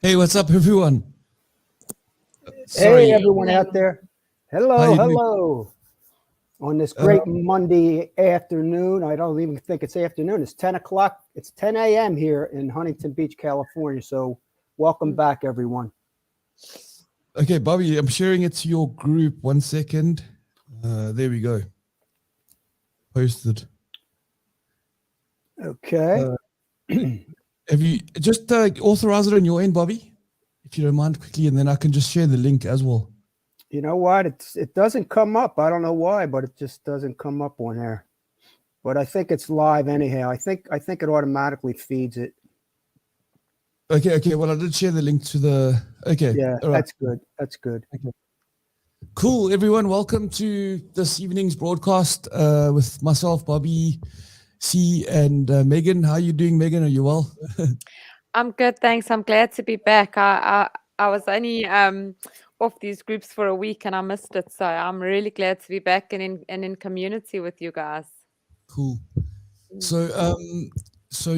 Hey, what's up, everyone? Hey, Sorry. everyone out there. How Hello, you doing? hello. On this Uh, great Monday afternoon, I don't even think it's afternoon. It's 10 o'clock. It's 10 a.m. here in Huntington Beach, California. So welcome back, everyone. okay, Bobby, I'm sharing it to your group. 1 second. There we go. Posted. Okay. Uh, have you just authorize it on your end, Bobby, if you don't mind, quickly, and then I can just share the link as well. You know what? It doesn't come up. I don't know why, but it just doesn't come up on there. But I think it's live anyhow. I think it automatically feeds it. Okay. Well, I did share the link to the. Okay. Yeah, All right. that's good. That's good. Okay. Cool, everyone. Welcome to this evening's broadcast with myself, Bobby, C, and Megan. How are you doing, Megan? Are you well? I'm good, thanks. I'm glad to be back. I was only off these groups for a week and I missed it, so I'm really glad to be back and in community with you guys. Cool. So, so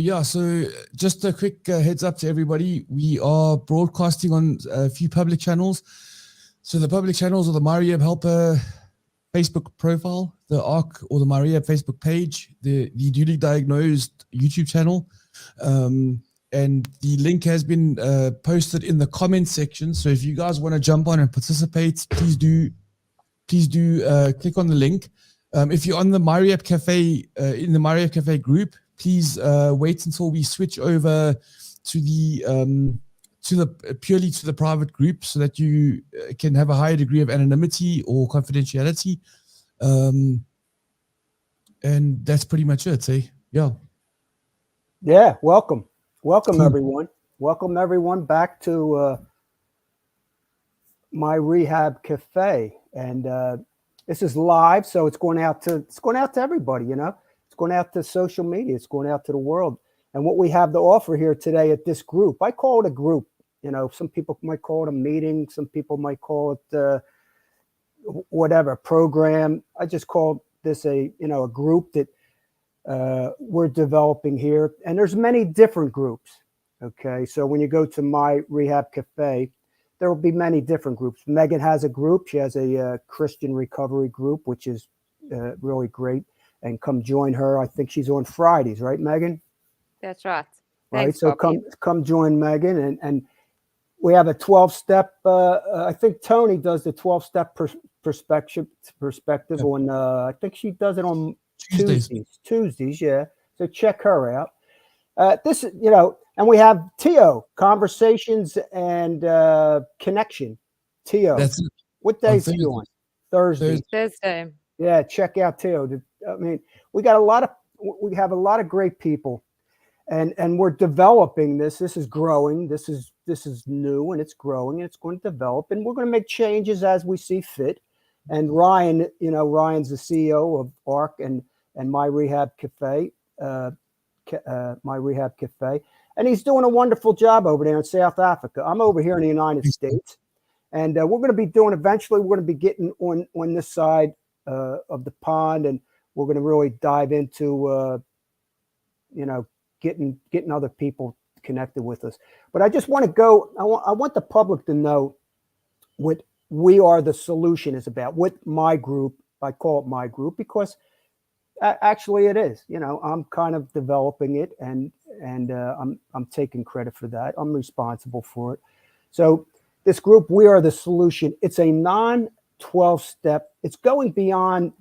just a quick heads up to everybody. We are broadcasting on a few public channels. So the public channels are the MyRehab Helper Facebook profile, the ARC or the MyRehab Facebook page, the Duly Diagnosed YouTube channel, and the link has been posted in the comment section. So if you guys want to jump on and participate, please do click on the link. If you're on the MyRehab Cafe, in the MyRehab Cafe group, please wait until we switch over to the purely to the private group, so that you can have a higher degree of anonymity or confidentiality. And that's pretty much it. Yeah. Yeah, welcome. Welcome, Cool. everyone. Welcome, everyone, back to MyRehab Cafe. And this is live, so it's going out to everybody, you know. It's going out to social media. It's going out to the world. And what we have to offer here today at this group, I call it a group. You know, some people might call it a meeting. Some people might call it whatever, program. I just call this a group that we're developing here. And there's many different groups. Okay, so when you go to MyRehab Cafe, there will be many different groups. Megan has a group. She has a Christian recovery group, which is really great. And come join her. I think she's on Fridays, right, Megan? That's right. Right. Thanks, So Bobby. come join Megan, and we have a 12-step. I think Tony does the 12-step perspective Yep. on. I think she does it on Tuesdays. Tuesdays, yeah. So check her out. This, and we have Tio, Conversations and Connection. Tio, That's it. what On days are you on? Thursday. Thursday. Yeah, check out Tio. I mean, we have a lot of great people, and we're developing this. This is growing. This is new, and it's growing, and it's going to develop, and we're going to make changes as we see fit. And Ryan, Ryan's the CEO of ARC and MyRehab Cafe. MyRehab Cafe, and he's doing a wonderful job over there in South Africa. I'm over here in the United States, and we're going to be doing. Eventually, we're going to be getting on this side of the pond, and we're going to really dive into, getting other people connected with us. But I just want to go. I want the public to know what We Are the Solution is about. What my group, I call it my group because. Actually, it is. I'm kind of developing it, and I'm taking credit for that. I'm responsible for it. So this group, We Are the Solution. It's a non-12-step. It's going beyond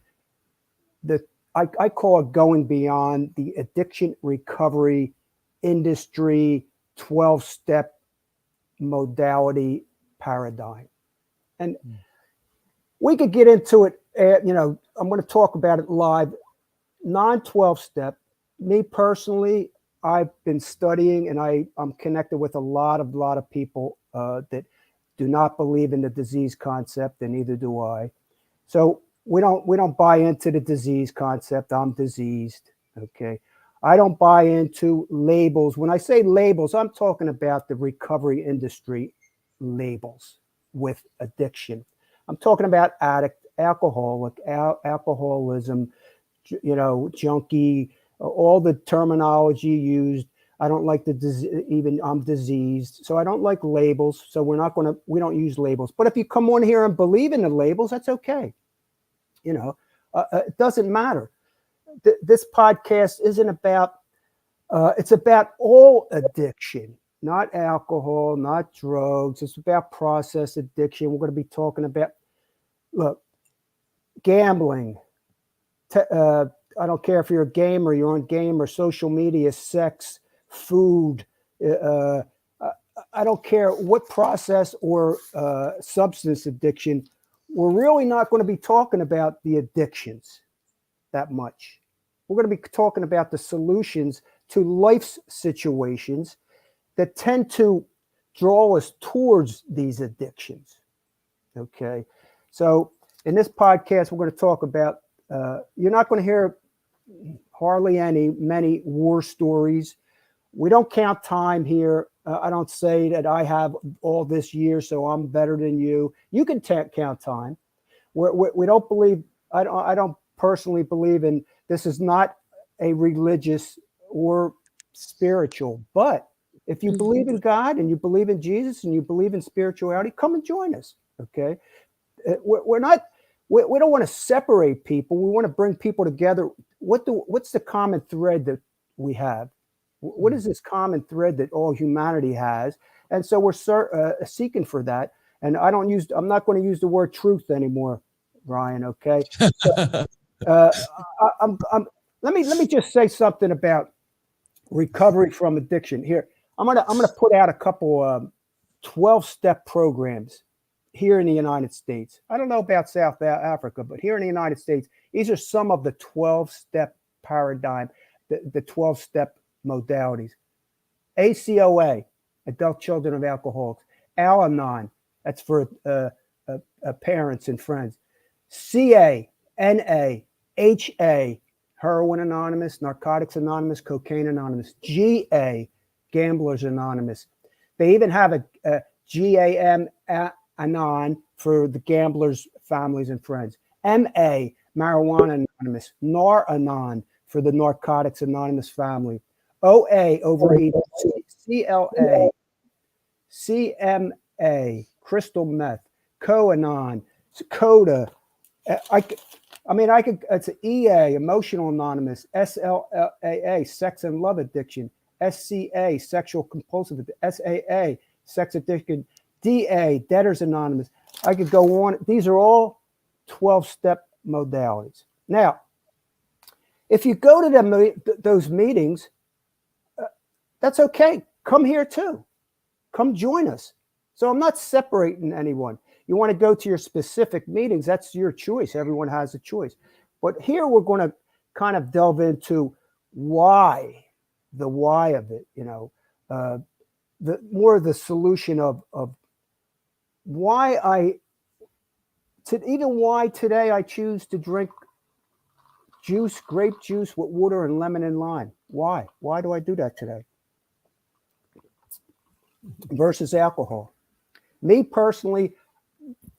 I call it going beyond the addiction recovery industry 12-step modality paradigm, and we could get into it. I'm going to talk about it live. Non-12-step, me personally, I've been studying, and I'm connected with a lot of people that do not believe in the disease concept, and neither do I. So we don't buy into the disease concept. I'm diseased. Okay. I don't buy into labels. When I say labels, I'm talking about the recovery industry labels with addiction. I'm talking about addict, alcoholic, alcoholism, junkie, all the terminology used. I don't like even I'm diseased. So I don't like labels. So we don't use labels. But if you come on here and believe in the labels, that's okay. It doesn't matter. This podcast isn't about, it's about all addiction, not alcohol, not drugs. It's about process addiction. We're going to be talking about, look, gambling. I don't care if you're a gamer, you're on game or social media, sex, food. I don't care what process or substance addiction. We're really not going to be talking about the addictions that much. We're going to be talking about the solutions to life's situations that tend to draw us towards these addictions. Okay. So in this podcast, we're going to talk about, you're not going to hear hardly many war stories. We don't count time here. I don't say that I have all this year, so I'm better than you. You can count time. We don't believe, I don't personally believe in, this is not a religious or spiritual, but if you believe in God and you believe in Jesus and you believe in spirituality, come and join us. Okay. We don't want to separate people. We want to bring people together. What's the common thread that we have? What is this common thread that all humanity has? And so we're seeking for that. And I'm not going to use the word truth anymore, Ryan. Okay. Let me just say something about recovery from addiction. Here, I'm gonna put out a couple 12-step programs here in the United States. I don't know about South Africa, but here in the United States, these are some of the 12-step paradigm, the 12-step modalities. ACOA, Adult Children of Alcoholics. Al-Anon, that's for parents and friends. CA, NA, HA, Heroin Anonymous, Narcotics Anonymous, Cocaine Anonymous. GA, Gamblers Anonymous. They even have a GAM Anon for the gamblers' families and friends. MA, Marijuana Anonymous. NAR-Anon for the Narcotics Anonymous family. OA, Overeating. CLA, CMA, Crystal Meth. Co-Anon, CODA. It's an EA, Emotional Anonymous. SLAA, Sex and Love Addiction. SCA, Sexual Compulsive Addiction. SAA, Sex Addiction. DA, Debtors Anonymous. I could go on. These are all 12-step modalities. Now, if you go to those meetings, that's okay. Come here too. Come join us. So I'm not separating anyone. You want to go to your specific meetings, that's your choice. Everyone has a choice. But here we're going to kind of delve into the why of it, the more the solution of why today I choose to drink grape juice with water and lemon and lime. Why? Why do I do that today? Versus alcohol. Me personally,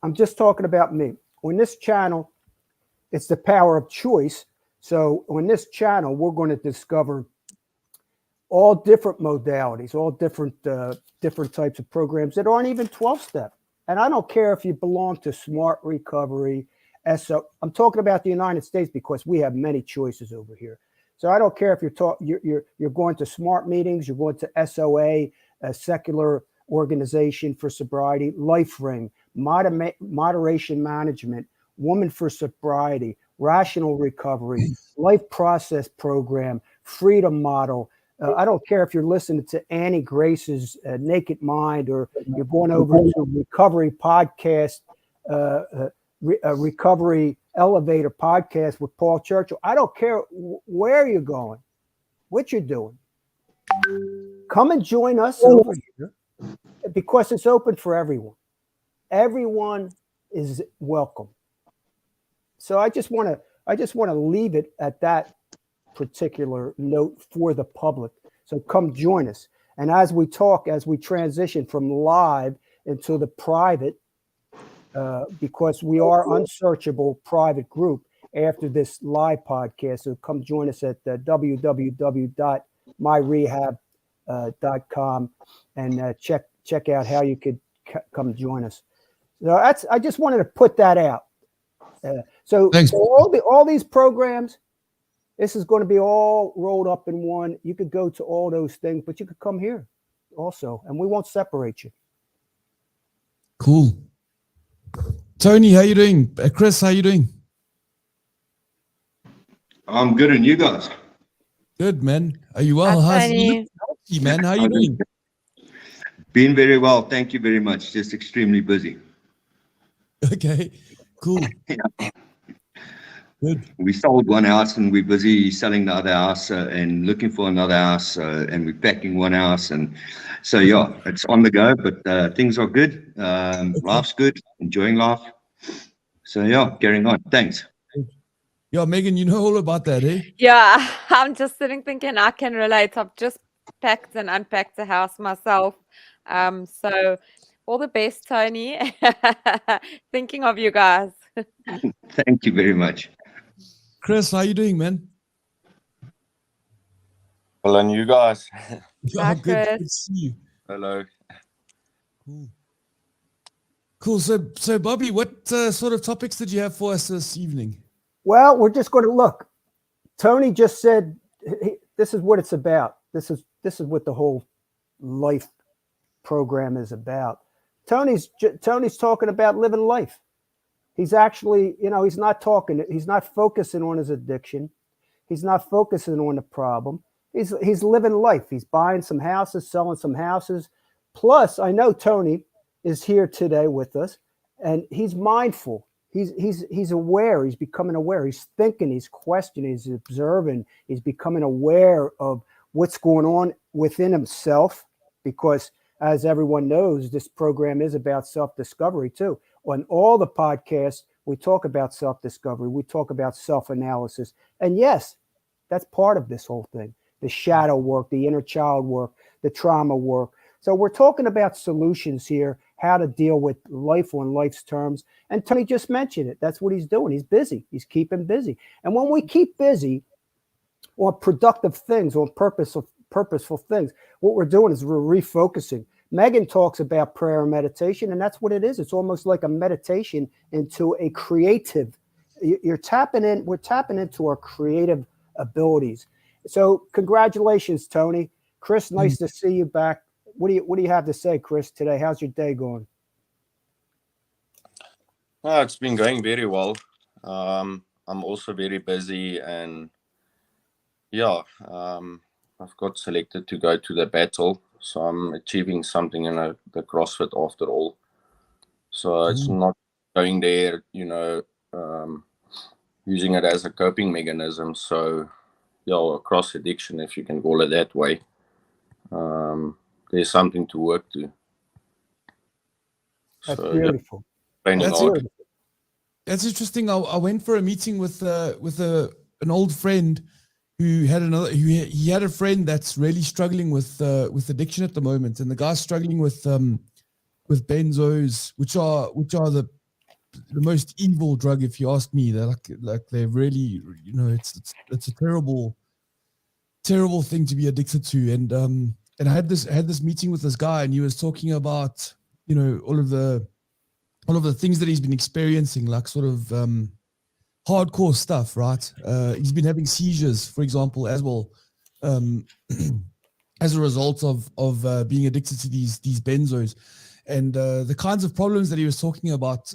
I'm just talking about me. On this channel, it's the power of choice. So on this channel, we're going to discover all different modalities, all different types of programs that aren't even 12-step. And I don't care if you belong to Smart Recovery, I'm talking about the United States because we have many choices over here. So I don't care if you're going to Smart Meetings, you're going to SOA, a secular organization for sobriety, Life Ring, Moderation Management, Woman for Sobriety, Rational Recovery, Life Process Program, Freedom Model. I don't care if you're listening to Annie Grace's Naked Mind, or you're going over to Recovery Podcast, Recovery Elevator Podcast with Paul Churchill. I don't care where you're going, what you're doing. Come and join us over here because it's open for everyone. Everyone is welcome. So I just want to leave it at that particular note for the public. So come join us. And as we transition from live into the private, because we are unsearchable private group after this live podcast. So come join us at www.MyRehab MyRehab.com and check out how you could come join us. So I just wanted to put that out. So all these programs, this is going to be all rolled up in one. You could go to all those things, but you could come here also, and we won't separate you. Cool. Tony, how you doing? Chris, how you doing? I'm good, and you guys? Good, man. Are you well? How's you looking, man? How you doing? Been very well. Thank you very much. Just extremely busy. Okay, cool. Yeah. Good. We sold one house and we're busy selling the other house and looking for another house and we're packing one house. And so, yeah, it's on the go, but things are good. Life's good, enjoying life. So, yeah, carrying on. Thanks. Yeah, Megan, you know all about that, eh? Yeah, I'm just sitting thinking I can relate. I've just packed and unpacked the house myself. So all the best, Tony. Thinking of you guys. Thank you very much. Chris, how you doing, man? Well, and you guys? Yeah, good to see you. Hello. Cool. Cool. So Bobby, what sort of topics did you have for us this evening? Well, we're just going to look. Tony just said this is what it's about. This is what the whole life program is about. Tony's talking about living life. He's actually, he's not focusing on his addiction. He's not focusing on the problem. He's living life. He's buying some houses, selling some houses. Plus, I know Tony is here today with us, and he's mindful. He's aware. He's becoming aware. He's thinking. He's questioning. He's observing. He's becoming aware of what's going on within himself. Because, as everyone knows, this program is about self-discovery too. On all the podcasts, we talk about self-discovery. We talk about self-analysis. And yes, that's part of this whole thing. The shadow work, the inner child work, the trauma work. So we're talking about solutions here, how to deal with life on life's terms. And Tony just mentioned it. That's what he's doing. He's busy. He's keeping busy. And when we keep busy on productive things, on purposeful things, what we're doing is we're refocusing. Megan talks about prayer and meditation, and that's what it is. It's almost like a meditation into a creative. We're tapping into our creative abilities. So congratulations, Tony. Chris, nice to see you back. What do you have to say, Chris, today? How's your day going? It's been going very well. I'm also very busy, and yeah, I've got selected to go to the battle, so I'm achieving something in the CrossFit after all. So it's not going there, using it as a coping mechanism. So yeah, cross addiction, if you can call it that way. There's something to work to. That's beautiful. Yeah, that's interesting. I went for a meeting with an old friend who had he had a friend that's really struggling with addiction at the moment, and the guy's struggling with benzos, which are the most evil drug, if you ask me. They're like they're really, it's a terrible thing to be addicted to. And I had this meeting with this guy, and he was talking about, all of the things that he's been experiencing, like sort of hardcore stuff, right? He's been having seizures, for example, as well, as a result of being addicted to these benzos. And the kinds of problems that he was talking about,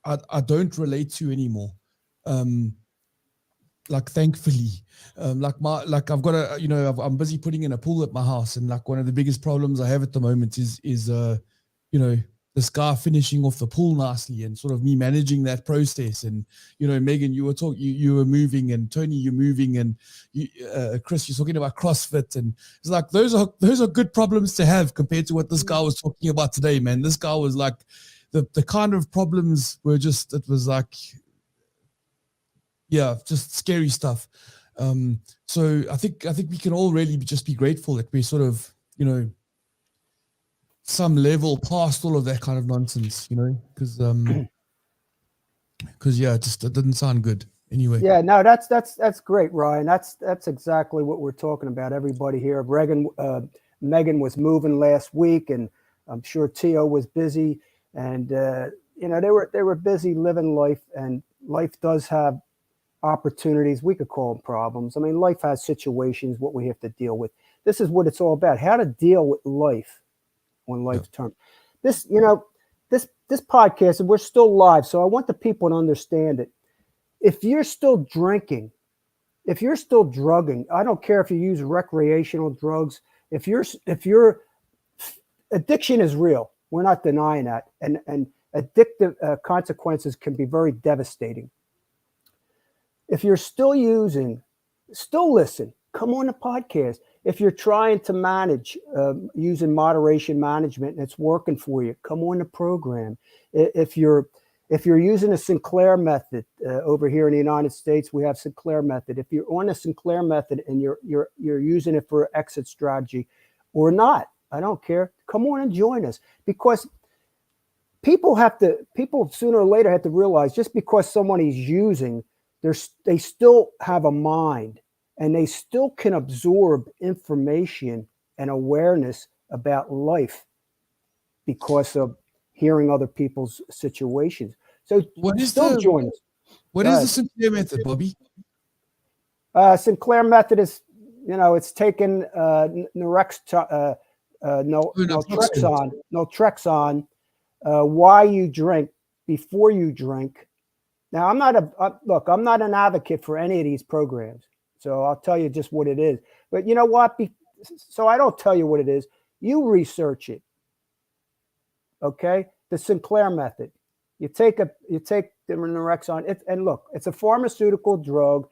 I don't relate to anymore. Like, thankfully, I've got I'm busy putting in a pool at my house, and like one of the biggest problems I have at the moment is this guy finishing off the pool nicely, and sort of me managing that process. And Megan, you were talking, you were moving, and Tony, you're moving, and Chris, you're talking about CrossFit, and it's like those are good problems to have compared to what this guy was talking about today, man. This guy was like the kind of problems were just, it was like, yeah, just scary stuff. So I think we can all really just be grateful that we're sort of, some level past all of that kind of nonsense, because yeah, it didn't sound good anyway. Yeah, no, that's great, Ryan. That's exactly what we're talking about. Everybody here, Megan Megan was moving last week, and I'm sure Tio was busy, and you know, they were busy living life, and life does have opportunities. We could call them problems. I mean, life has situations, what we have to deal with. This is what it's all about, how to deal with life on life's terms. This, you know, this podcast, and we're still live, so I want the people to understand it. If you're still drinking, if you're still drugging, I don't care if you use recreational drugs, if you're addiction is real. We're not denying that. And addictive consequences can be very devastating. If you're still using, still listen, come on the podcast. If you're trying to manage using moderation management and it's working for you, come on the program. If you're using a Sinclair method over here in the United States, we have Sinclair method. If you're on a Sinclair method and you're using it for exit strategy or not, I don't care. Come on and join us, because people sooner or later have to realize, just because somebody's using, they still have a mind and they still can absorb information and awareness about life because of hearing other people's situations. So join us. What is the Sinclair method, Bobby? Sinclair method is, you know, it's taken naltrexone, why you drink, before you drink. Now, I'm not an advocate for any of these programs, so I'll tell you just what it is. But you know what? So I don't tell you what it is. You research it. Okay, the Sinclair method. You take the Naltrexone, and look, it's a pharmaceutical drug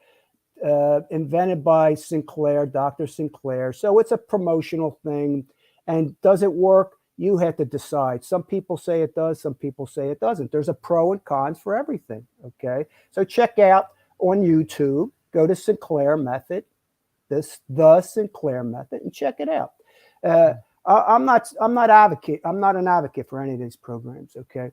invented by Sinclair, Dr. Sinclair. So it's a promotional thing. And does it work? You have to decide. Some people say it does. Some people say it doesn't. There's a pro and cons for everything. Okay. So check out on YouTube, go to Sinclair method, the Sinclair method, and check it out. I'm not an advocate for any of these programs. Okay.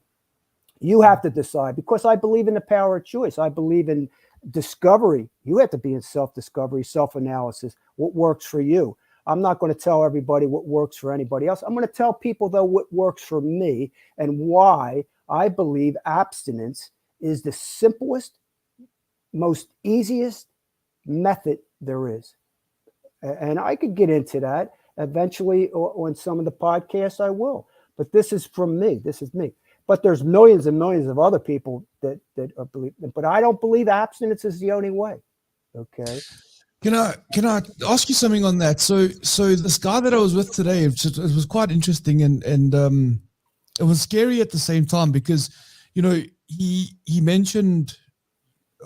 You have to decide, because I believe in the power of choice. I believe in discovery. You have to be in self-discovery, self-analysis, what works for you. I'm not going to tell everybody what works for anybody else. I'm going to tell people, though, what works for me and why I believe abstinence is the simplest, most easiest method there is. And I could get into that eventually on some of the podcasts. I will. But this is from me. This is me. But there's millions and millions of other people that are believe. But I don't believe abstinence is the only way. Okay. Can I ask you something on that? So this guy that I was with today, it was quite interesting, and it was scary at the same time, because, you know, he mentioned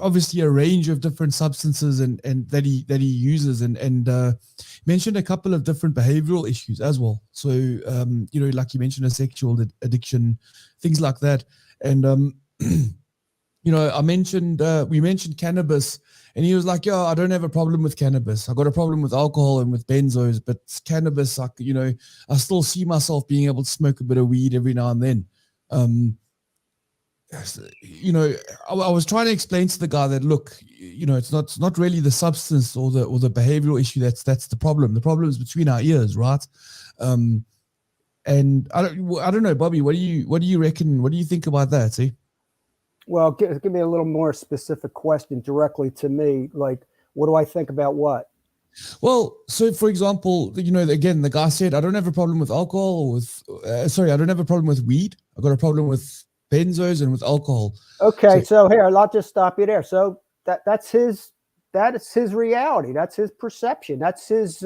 obviously a range of different substances and that he uses, and mentioned a couple of different behavioral issues as well. So you know, like you mentioned, a sexual addiction, things like that, and you know, we mentioned cannabis, and he was like, "Yeah, I don't have a problem with cannabis. I got a problem with alcohol and with benzos, but cannabis, like, you know, I still see myself being able to smoke a bit of weed every now and then." You know, I was trying to explain to the guy that, look, you know, it's not really the substance or the behavioral issue that's the problem. The problem is between our ears, right? And I don't know, Bobby, what do you reckon? What do you think about that? See? Well, give me a little more specific question directly to me. Like, what do I think about what? Well, so for example, you know, again, the guy said, I don't have a problem with alcohol or with, I don't have a problem with weed. I got a problem with benzos and with alcohol. Okay. So here, I'll just stop you there. So that's his reality. That's his perception. That's his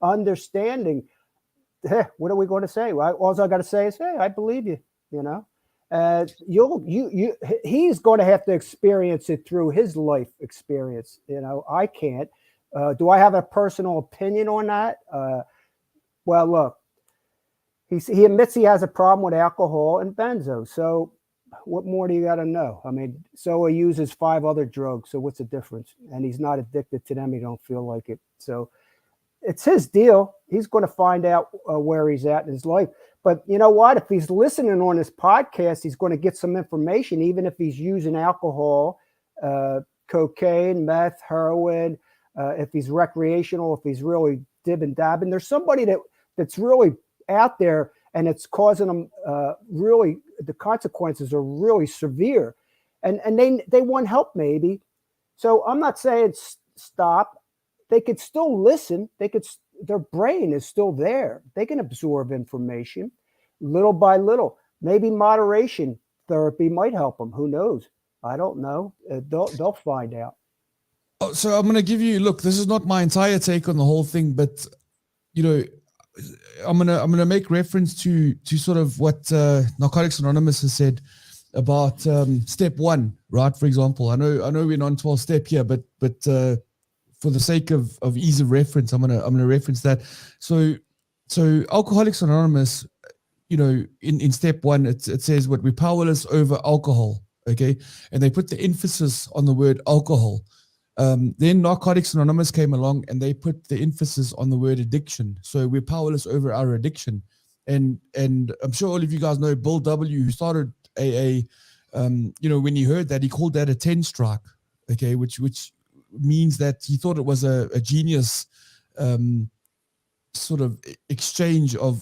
understanding. What are we going to say? Well, all I got to say is, hey, I believe you, you know. He's going to have to experience it through his life experience. You know, I can't. Do I have a personal opinion on that? Well, look, he admits he has a problem with alcohol and benzo. So what more do you got to know? I mean, so he uses 5 other drugs. So what's the difference? And he's not addicted to them. He don't feel like it. So it's his deal. He's going to find out where he's at in his life. But you know what? If he's listening on this podcast, he's going to get some information, even if he's using alcohol, cocaine, meth, heroin, if he's recreational, if he's really dib and dabbing. There's somebody that that's really out there, and it's causing them really, the consequences are really severe, and they want help maybe. So I'm not saying stop. They could still listen. Their brain is still there. They can absorb information little by little. Maybe moderation therapy might help them. Who knows? I don't know. They'll find out. Oh, so I'm going to give you, look, this is not my entire take on the whole thing, but you know, I'm gonna make reference to sort of what Narcotics Anonymous has said about step 1, right? For example, I know we're on 12 step here, but for the sake of ease of reference, I'm gonna reference that. So Alcoholics Anonymous, you know, in step 1, it says what we're powerless over alcohol, okay, and they put the emphasis on the word alcohol. Then Narcotics Anonymous came along and they put the emphasis on the word addiction. So we're powerless over our addiction. And I'm sure all of you guys know Bill W., who started AA. You know, when he heard that, he called that a 10 strike, okay, which means that he thought it was a genius sort of exchange of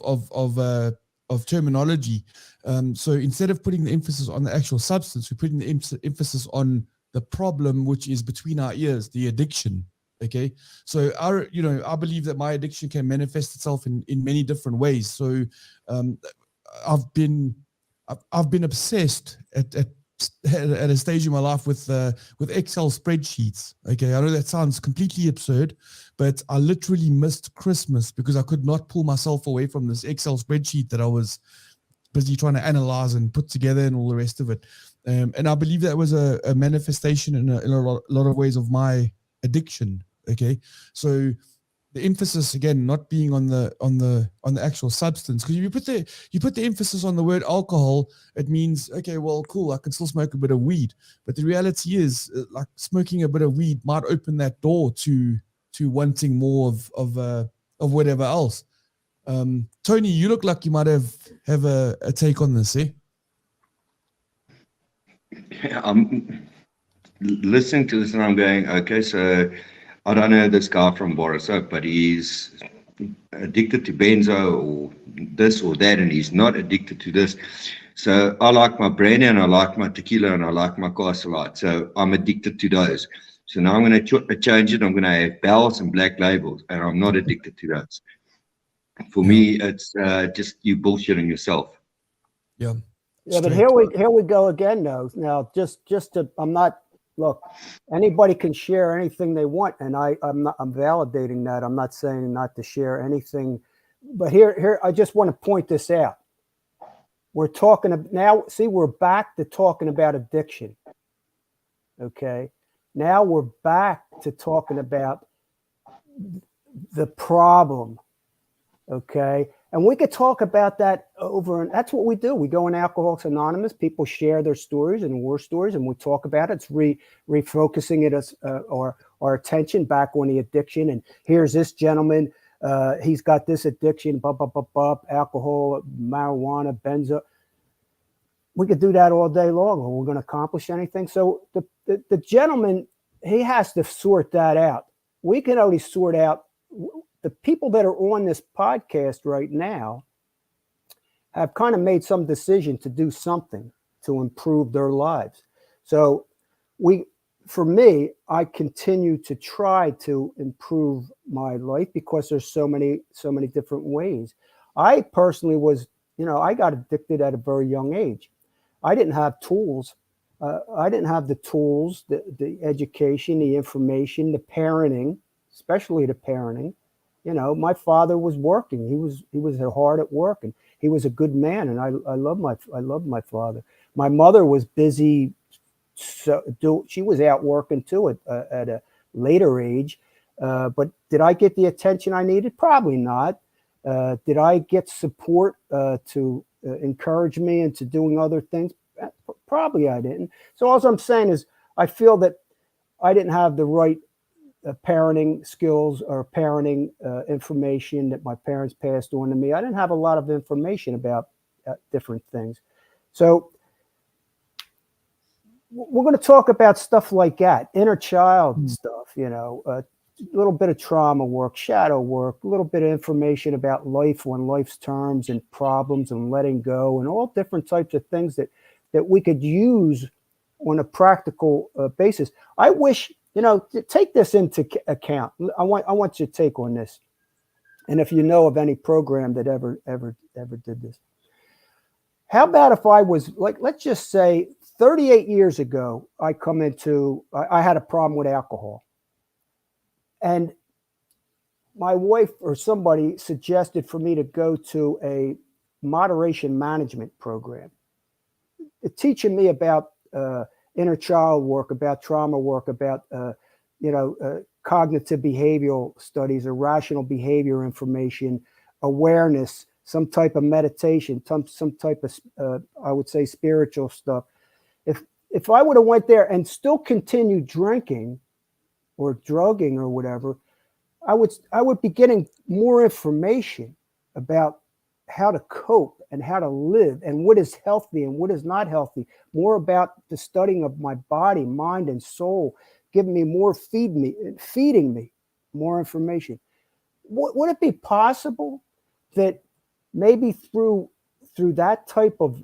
terminology. So instead of putting the emphasis on the actual substance, we're putting the emphasis on the problem, which is between our ears, the addiction. Okay, so I believe that my addiction can manifest itself in many different ways. So I've been obsessed at a stage in my life with Excel spreadsheets. Okay, I know that sounds completely absurd, but I literally missed Christmas because I could not pull myself away from this Excel spreadsheet that I was busy trying to analyze and put together and all the rest of it. And I believe that was a manifestation in a lot of ways of my addiction. Okay, so the emphasis again not being on the actual substance, because if you put the emphasis on the word alcohol, it means, okay, well, cool, I can still smoke a bit of weed, but the reality is like smoking a bit of weed might open that door to wanting more of whatever else. Tony, you look like you might have a take on this, eh? I'm listening to this and I'm going, okay, so I don't know this guy from Borisov, but he's addicted to benzo or this or that, and he's not addicted to this. So I like my brandy and I like my tequila and I like my Castle Lite. So I'm addicted to those. So now I'm going to change it. I'm going to have bells and black labels, and I'm not addicted to those. For me, it's just you bullshitting yourself. Yeah, but here we go again, though. Now, just to, I'm not. Look, anybody can share anything they want, and I'm validating that. I'm not saying not to share anything, but here I just want to point this out. We're talking now. See, we're back to talking about addiction. Okay, now we're back to talking about the problem. Okay, and we could talk about that over, and that's what we do. We go in Alcoholics Anonymous. People share their stories and war stories, and we talk about it. It's refocusing it as our attention back on the addiction. And here's this gentleman. He's got this addiction, alcohol, marijuana, benzo. We could do that all day long. Are we going to accomplish anything? So the gentleman, he has to sort that out. We can only sort out. The people that are on this podcast right now have kind of made some decision to do something to improve their lives. So for me, I continue to try to improve my life because there's so many different ways. I personally was, I got addicted at a very young age. I didn't have tools. I didn't have the tools, the education, the information, the parenting, especially the parenting. My father was working. He was hard at work, and he was a good man. And I love my father. My mother was busy. She was out working too at a later age. But did I get the attention I needed? Probably not. Did I get support to encourage me into doing other things? Probably I didn't. So all I'm saying is I feel that I didn't have the right parenting skills or parenting information that my parents passed on to me. I didn't have a lot of information about different things. So we're going to talk about stuff like that, inner child stuff, little bit of trauma work, shadow work, a little bit of information about life on life's terms and problems and letting go and all different types of things that we could use on a practical basis. I wish, to take this into account. I want your take on this. And if you know of any program that ever did this. How about if I was like, let's just say 38 years ago, I had a problem with alcohol. And my wife or somebody suggested for me to go to a moderation management program, teaching me about inner child work, about trauma work, about cognitive behavioral studies, irrational behavior information, awareness, some type of meditation, some type of I would say spiritual stuff. If I would have went there and still continued drinking or drugging or whatever, I would be getting more information about how to cope and how to live and what is healthy and what is not healthy, more about the studying of my body, mind, and soul, giving me more, feeding me more information. Would it be possible that maybe through that type of,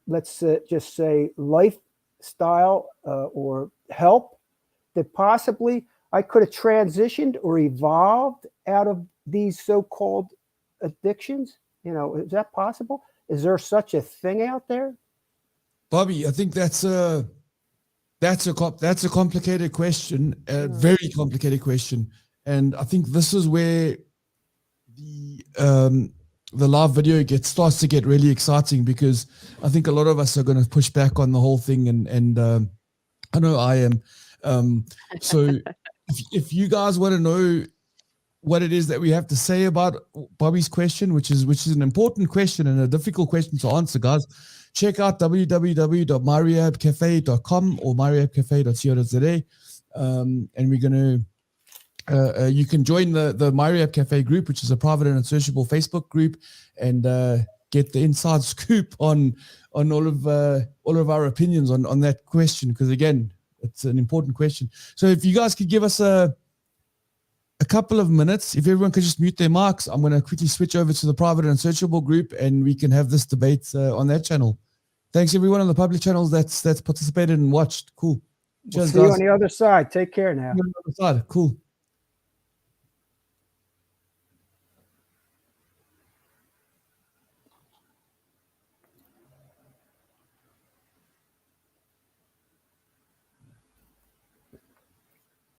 let's just say lifestyle or help, that possibly I could have transitioned or evolved out of these so-called addictions? Is that possible? Is there such a thing out there? Bobby, I think that's a complicated question, a very complicated question. And I think this is where the live video starts to get really exciting, because I think a lot of us are going to push back on the whole thing, and I know I am. So if you guys want to know what it is that we have to say about Bobby's question, which is an important question and a difficult question to answer, guys, check out www.myrehabcafe.com or myrehabcafe.co.za, and we're going to you can join the MyRehab Cafe group, which is a private and searchable Facebook group, and get the inside scoop on all of our opinions on that question, because again, it's an important question. So if you guys could give us a couple of minutes, if everyone could just mute their mics, I'm going to quickly switch over to the private and searchable group, and we can have this debate on that channel. Thanks everyone on the public channels that's participated and watched. Cool. Cheers, guys. See you on the other side. Take care now. On the other side. Cool.